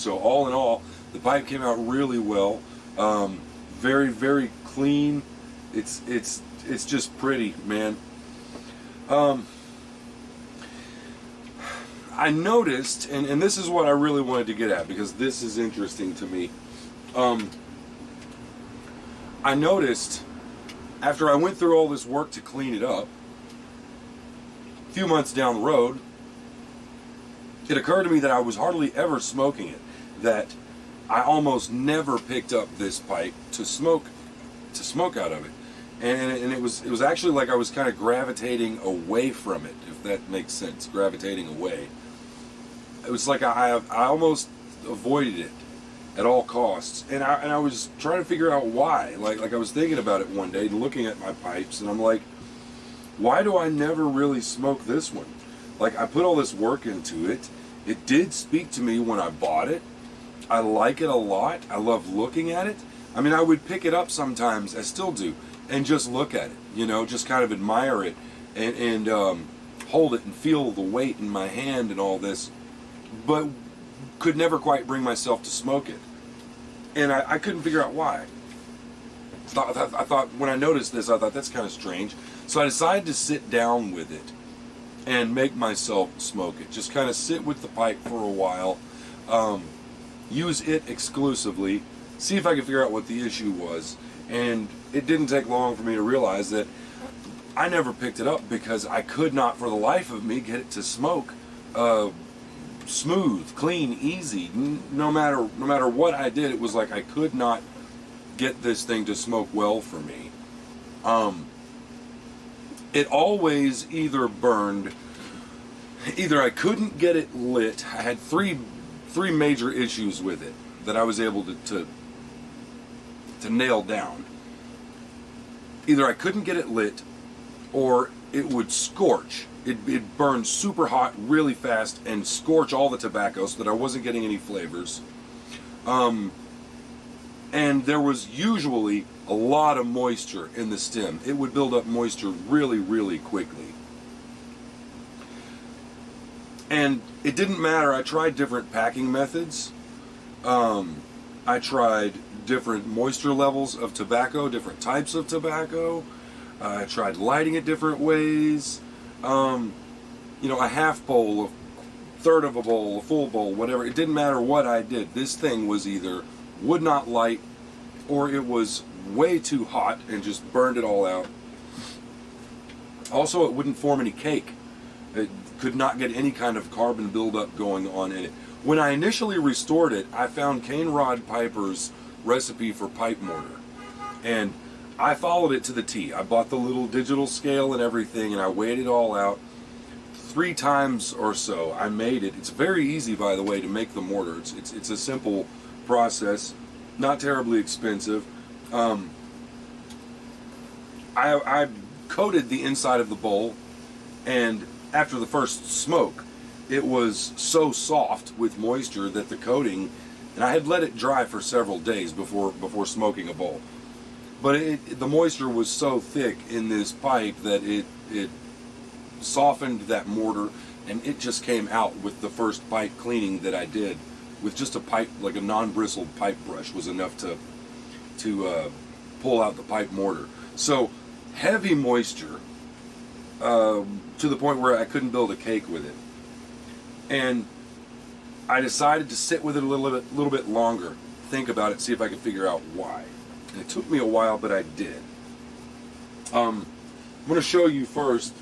So all in all, the pipe came out really well. Very, very clean. It's just pretty, man. I noticed, and this is what I really wanted to get at, because this is interesting to me. I noticed, after I went through all this work to clean it up, a few months down the road, it occurred to me that I was hardly ever smoking it, that I almost never picked up this pipe to smoke out of it. And it was actually like I was kind of gravitating away from it, if that makes sense, gravitating away. It was like I almost avoided it at all costs, and I was trying to figure out why. Like I was thinking about it one day, looking at my pipes, and I'm like, why do I never really smoke this one? Like, I put all this work into it. It did speak to me when I bought it. I like it a lot. I love looking at it. I mean, I would pick it up sometimes, I still do, and just look at it, you know, just kind of admire it and hold it and feel the weight in my hand and all this, but could never quite bring myself to smoke it. And I couldn't figure out why. I thought, when I noticed this, I thought, that's kind of strange. So I decided to sit down with it and make myself smoke it. Just kind of sit with the pipe for a while, use it exclusively, see if I could figure out what the issue was. And it didn't take long for me to realize that I never picked it up because I could not, for the life of me, get it to smoke smooth, clean, easy. No matter what I did, it was like I could not get this thing to smoke well for me. It always either burned, either I couldn't get it lit. I had three major issues with it that I was able to nail down. Either I couldn't get it lit, or it would scorch. It burned super hot really fast and scorch all the tobacco so that I wasn't getting any flavors. And there was usually a lot of moisture in the stem. It would build up moisture really, really quickly. And it didn't matter. I tried different packing methods. I tried different moisture levels of tobacco, different types of tobacco. I tried lighting it different ways. You know, a half bowl, a third of a bowl, a full bowl, whatever. It didn't matter what I did. This thing was either would not light, or it was way too hot and just burned it all out. Also, it wouldn't form any cake. It could not get any kind of carbon buildup going on in it. When I initially restored it, I found Cane Rod Piper's recipe for pipe mortar, and I followed it to the T. I bought the little digital scale and everything, and I weighed it all out 3 times or so. I made it. It's very easy, by the way, to make the mortar. It's a simple process, not terribly expensive. I coated the inside of the bowl, and after the first smoke, it was so soft with moisture that the coating, and I had let it dry for several days before smoking a bowl. But the moisture was so thick in this pipe that it softened that mortar, and it just came out with the first pipe cleaning that I did. With just a pipe, like a non-bristled pipe brush, was enough to pull out the pipe mortar. So heavy moisture to the point where I couldn't build a cake with it. And I decided to sit with it a little bit longer, think about it, see if I could figure out why. And it took me a while, but I did. I'm going to show you first.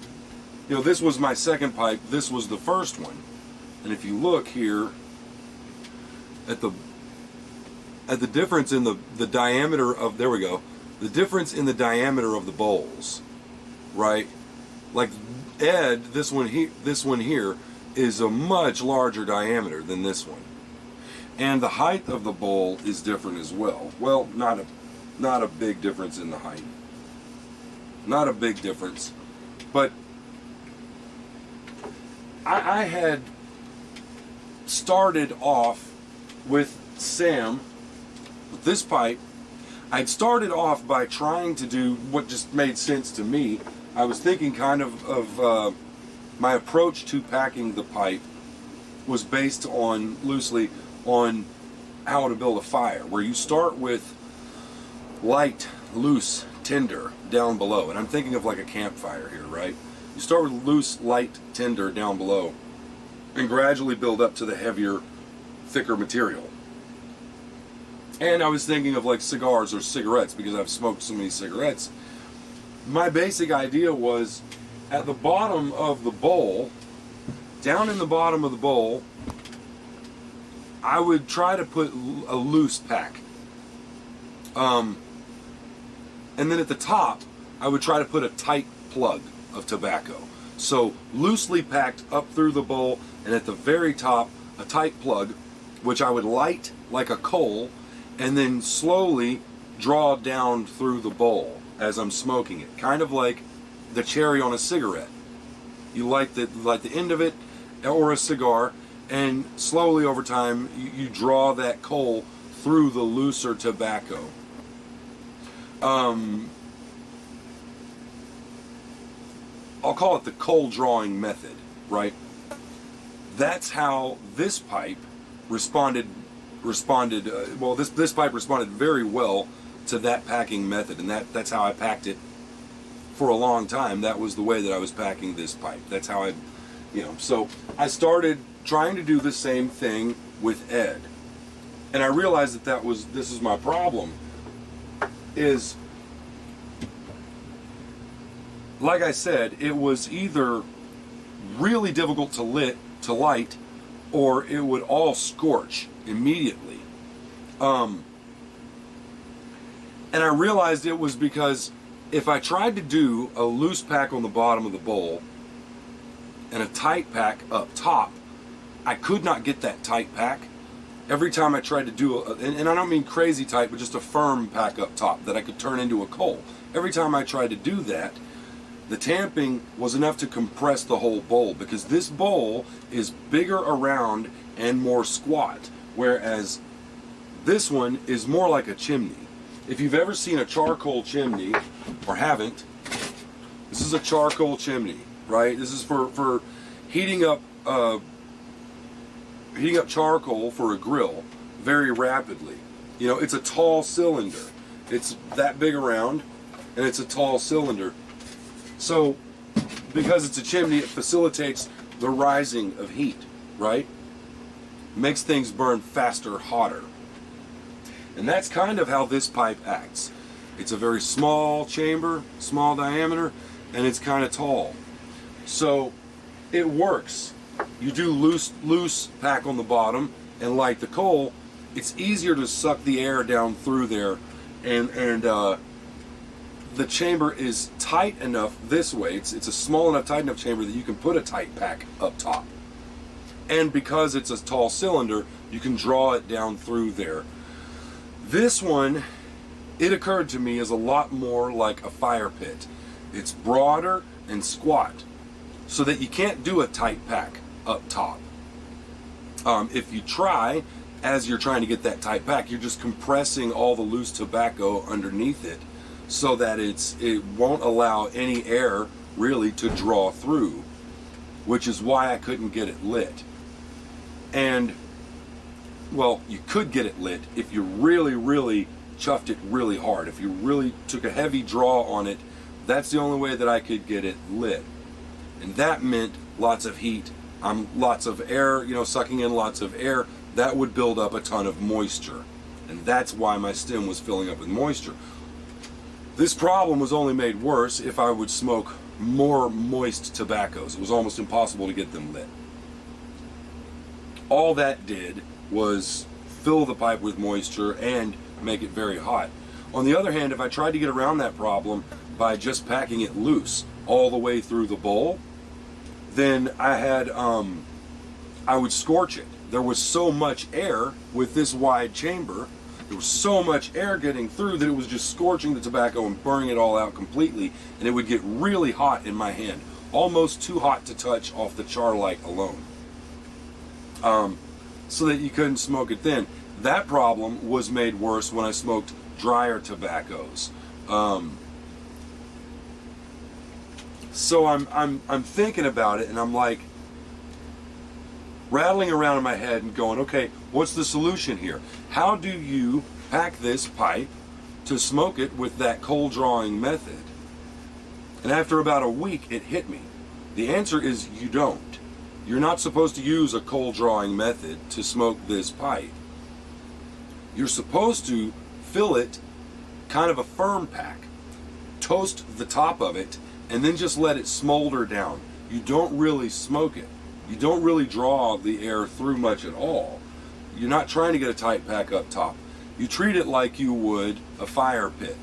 You know, this was my second pipe. This was the first one. And if you look here at the difference in the diameter of, there we go, the difference in the diameter of the bowls, right? Like Ed, this one here is a much larger diameter than this one, and the height of the bowl is different as well. Well, not a big difference in the height, not a big difference, but I had started off with Sam, with this pipe. I'd started off by trying to do what just made sense to me. I was thinking kind of my approach to packing the pipe was based on loosely on how to build a fire, where you start with light, loose tinder down below. And I'm thinking of like a campfire here, right? You start with loose, light tinder down below and gradually build up to the heavier, thicker material. And I was thinking of like cigars or cigarettes, because I've smoked so many cigarettes. My basic idea was, at the bottom of the bowl, down in the bottom of the bowl, I would try to put a loose pack. And then at the top, I would try to put a tight plug of tobacco. So loosely packed up through the bowl, and at the very top, a tight plug, which I would light like a coal, and then slowly draw down through the bowl as I'm smoking it. Kind of like the cherry on a cigarette. You light the end of it, or a cigar, and slowly over time, you draw that coal through the looser tobacco. I'll call it the coal drawing method, right? That's how this pipe responded. This pipe responded very well to that packing method, and that's how I packed it for a long time. That was the way that I was packing this pipe. That's how so I started trying to do the same thing with Ed, and I realized this is my problem. Is, like I said, it was either really difficult to light, or it would all scorch immediately. And I realized it was because if I tried to do a loose pack on the bottom of the bowl and a tight pack up top, I could not get that tight pack. Every time I tried to do and I don't mean crazy tight, but just a firm pack up top that I could turn into a coal. Every time I tried to do that, the tamping was enough to compress the whole bowl, because this bowl is bigger around and more squat, whereas this one is more like a chimney. If you've ever seen a charcoal chimney, or haven't, this is a charcoal chimney, right? This is for heating up charcoal for a grill very rapidly. It's a tall cylinder. It's that big around, and it's a tall cylinder. So, because it's a chimney, it facilitates the rising of heat, right? Makes things burn faster, hotter. And that's kind of how this pipe acts. It's a very small chamber, small diameter, and it's kind of tall. So, it works. You do loose pack on the bottom and light the coal. It's easier to suck the air down through there, and the chamber is tight enough this way. It's a small enough, tight enough chamber that you can put a tight pack up top. And because it's a tall cylinder, you can draw it down through there. This one, it occurred to me, is a lot more like a fire pit. It's broader and squat, so that you can't do a tight pack up top. If you try, as you're trying to get that tight pack, you're just compressing all the loose tobacco underneath it, so that it won't allow any air really to draw through, which is why I couldn't get it lit. And, well, you could get it lit if you really, really chuffed it really hard. If you really took a heavy draw on it, that's the only way that I could get it lit. And that meant lots of heat, lots of air, sucking in lots of air. That would build up a ton of moisture. And that's why my stem was filling up with moisture. This problem was only made worse if I would smoke more moist tobaccos. It was almost impossible to get them lit. All that did was fill the pipe with moisture and make it very hot. On the other hand, if I tried to get around that problem by just packing it loose all the way through the bowl, then I would scorch it. There was so much air with this wide chamber, there was so much air getting through that it was just scorching the tobacco and burning it all out completely, and it would get really hot in my hand, almost too hot to touch off the char light alone, so that you couldn't smoke it then. That problem was made worse when I smoked drier tobaccos. So I'm thinking about it, and I'm like, rattling around in my head and going, okay, what's the solution here? How do you pack this pipe to smoke it with that coal drawing method? And after about a week, it hit me. The answer is you don't. You're not supposed to use a coal drawing method to smoke this pipe. You're supposed to fill it kind of a firm pack, toast the top of it, and then just let it smolder down. You don't really smoke it. You don't really draw the air through much at all. You're not trying to get a tight pack up top. You treat it like you would a fire pit,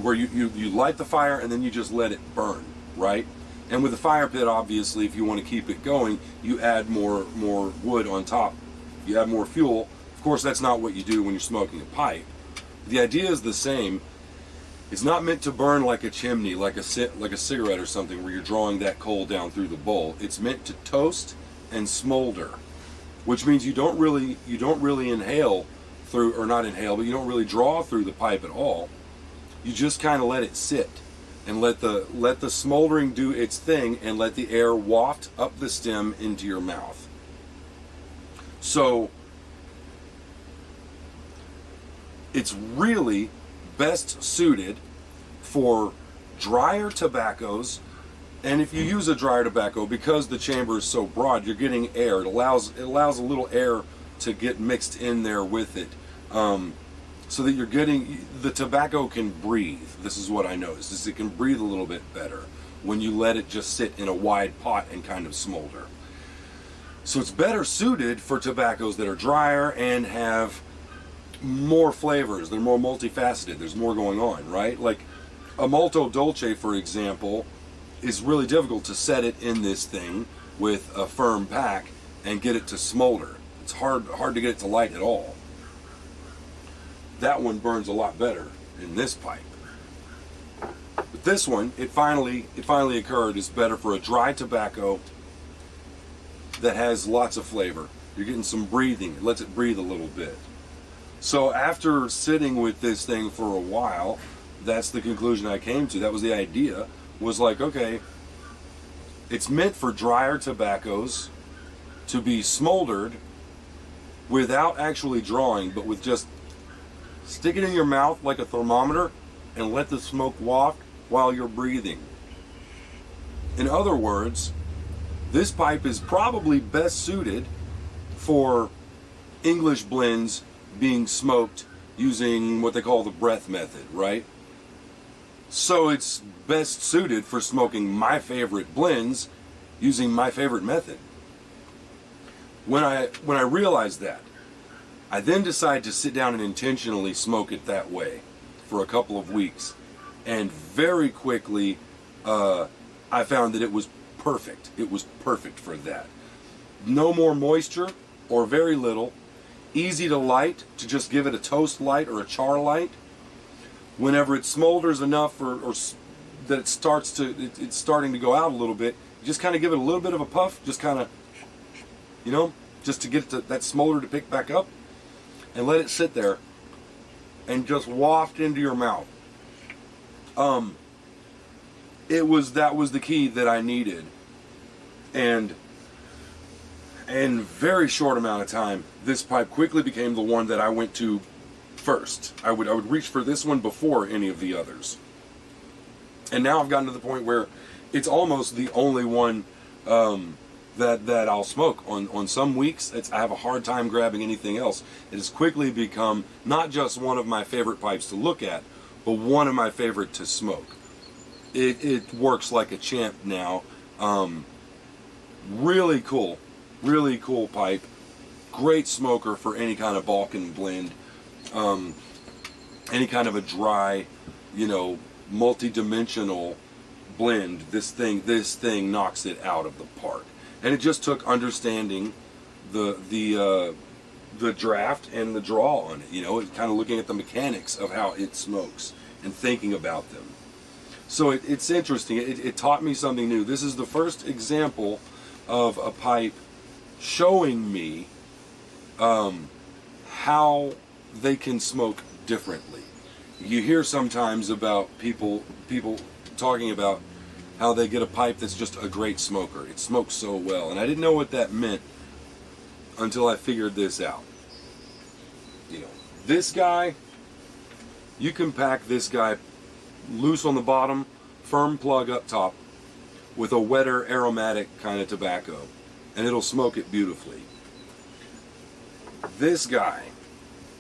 where you light the fire and then you just let it burn, right? And with a fire pit, obviously, if you want to keep it going, you add more wood on top. You add more fuel. Of course, that's not what you do when you're smoking a pipe. The idea is the same. It's not meant to burn like a chimney, like a cigarette or something, where you're drawing that coal down through the bowl. It's meant to toast and smolder, which means you don't really inhale through, or not inhale, but you don't really draw through the pipe at all. You just kind of let it sit and let the smoldering do its thing and let the air waft up the stem into your mouth. So it's really best suited for drier tobaccos, and if you use a drier tobacco, because the chamber is so broad, you're getting air. It allows a little air to get mixed in there with it, so that you're getting, the tobacco can breathe. This is what I noticed, is it can breathe a little bit better when you let it just sit in a wide pot and kind of smolder. So it's better suited for tobaccos that are drier and have more flavors. They're more multifaceted. There's more going on, right? Like a Molto Dolce, for example, is really difficult to set it in this thing with a firm pack and get it to smolder. It's hard to get it to light at all. That one burns a lot better in this pipe. But this one, it finally occurred, is better for a dry tobacco that has lots of flavor. You're getting some breathing. It lets it breathe a little bit. So after sitting with this thing for a while, that's the conclusion I came to. That was the idea, was like, okay, it's meant for drier tobaccos to be smoldered without actually drawing, but with just stick it in your mouth like a thermometer and let the smoke waft while you're breathing. In other words, this pipe is probably best suited for English blends being smoked using what they call the breath method, right? So it's best suited for smoking my favorite blends using my favorite method. When I realized that, I then decided to sit down and intentionally smoke it that way for a couple of weeks, and very quickly I found that it was perfect. It was perfect for that. No more moisture, or very little. Easy to light, to just give it a toast light or a char light. Whenever it smolders enough, or that it's starting to go out a little bit, you just kind of give it a little bit of a puff, just kind of, just to get that smolder to pick back up, and let it sit there and just waft into your mouth. That was the key that I needed, and in a very short amount of time, this pipe quickly became the one that I went to first. I would reach for this one before any of the others. And now I've gotten to the point where it's almost the only one that I'll smoke. On some weeks, I have a hard time grabbing anything else. It has quickly become not just one of my favorite pipes to look at, but one of my favorite to smoke. It works like a champ now. Really cool pipe. Great smoker for any kind of Balkan blend, any kind of a dry, multi-dimensional blend. This thing knocks it out of the park. And it just took understanding the draft and the draw on it. It's kind of looking at the mechanics of how it smokes and thinking about them. So it's interesting. It taught me something new. This is the first example of a pipe showing me how they can smoke differently. You hear sometimes about people talking about how they get a pipe that's just a great smoker. It smokes so well. And I didn't know what that meant until I figured this out. You know, this guy, you can pack this guy loose on the bottom, firm plug up top, with a wetter aromatic kind of tobacco, and it'll smoke it beautifully. This guy,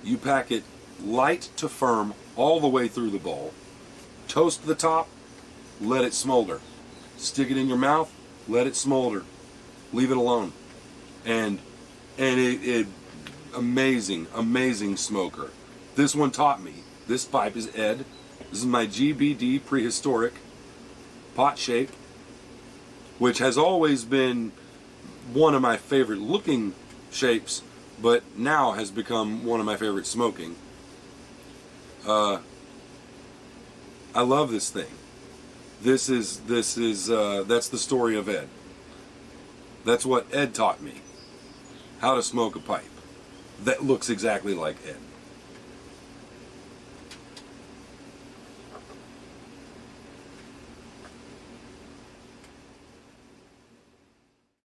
you pack it light to firm all the way through the bowl, toast the top, let it smolder. Stick it in your mouth, let it smolder. Leave it alone. And it amazing smoker. This one taught me. This pipe is Ed. This is my GBD prehistoric pot shape, which has always been one of my favorite looking shapes, but now has become one of my favorite smoking. I love this thing. This is that's the story of Ed. That's what Ed taught me. How to smoke a pipe that looks exactly like Ed.